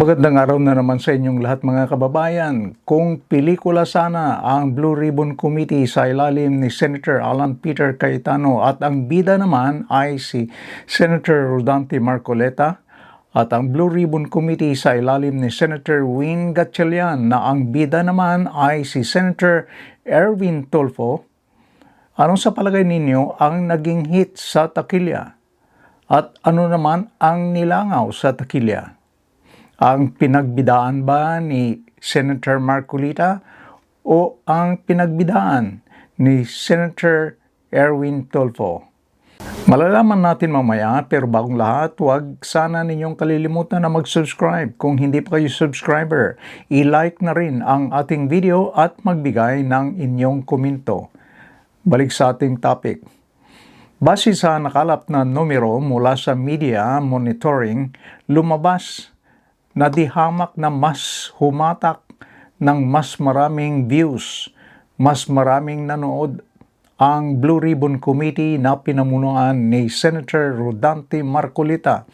Magandang araw na naman sa inyong lahat mga kababayan. Kung pelikula sana ang Blue Ribbon Committee sa ilalim ni Senator Alan Peter Cayetano at ang bida naman ay si Senator Rodante Marcoleta at ang Blue Ribbon Committee sa ilalim ni Senator Win Gatchalian na ang bida naman ay si Senator Erwin Tulfo, anong sa palagay ninyo ang naging hit sa takilya? At ano naman ang nilangaw sa takilya? Ang pinagbidaan ba ni Senator Marcoleta o ang pinagbidaan ni Senator Erwin Tulfo? Malalaman natin mamaya, pero bagong lahat, huwag sana ninyong kalilimutan na mag-subscribe. Kung hindi pa kayo subscriber, i-like na rin ang ating video at magbigay ng inyong komento. Balik sa ating topic. Base sa nakalap na numero mula sa media monitoring, lumabas na di hamak na mas humatak ng mas maraming views, mas maraming nanood ang Blue Ribbon Committee na pinamunuan ni Senator Rodante Marcoleta.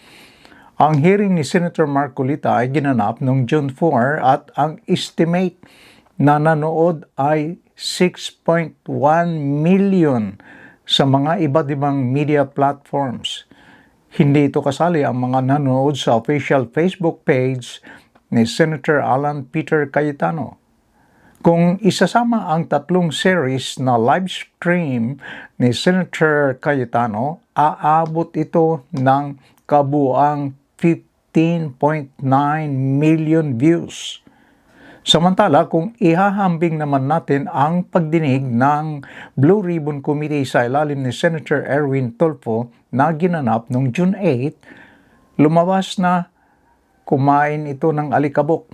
Ang hearing ni Senator Marcoleta ay ginanap noong June 4 at ang estimate na nanood ay 6.1 million sa mga iba't ibang media platforms. Hindi ito kasali ang mga nanonood sa official Facebook page ni Senator Alan Peter Cayetano. Kung isasama ang tatlong series na live stream ni Senator Cayetano, aabot ito ng kabuuang 15.9 million views. Samantala, kung ihahambing naman natin ang pagdinig ng Blue Ribbon Committee sa ilalim ni Senator Erwin Tulfo na ginanap noong June 8, lumabas na kumain ito ng alikabok.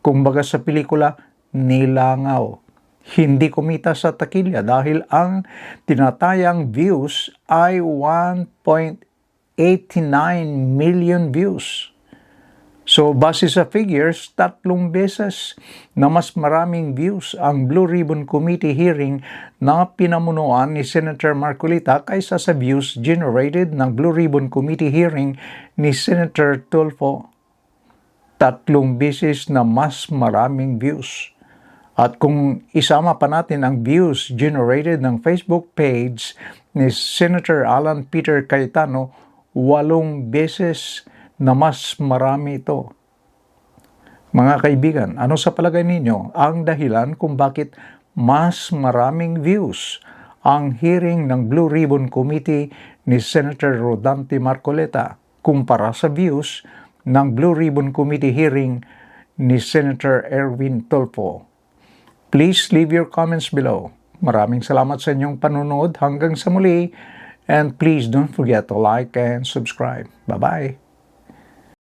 Kumbaga sa pelikula, nilangaw. Hindi kumita sa takilya dahil ang tinatayang views ay 1.89 million views. So, base sa figures, 3 beses na mas maraming views ang Blue Ribbon Committee hearing na pinamunuan ni Senator Marcoleta kaysa sa views generated ng Blue Ribbon Committee hearing ni Senator Tulfo. 3 beses na mas maraming views. At kung isama pa natin ang views generated ng Facebook page ni Senator Alan Peter Cayetano, 8 beses na mas marami ito. Mga kaibigan, ano sa palagay ninyo ang dahilan kung bakit mas maraming views ang hearing ng Blue Ribbon Committee ni Senator Rodante Marcoleta kumpara sa views ng Blue Ribbon Committee hearing ni Senator Erwin Tulfo? Please leave your comments below. Maraming salamat sa inyong panonood. Hanggang sa muli. And please don't forget to like and subscribe. Bye-bye.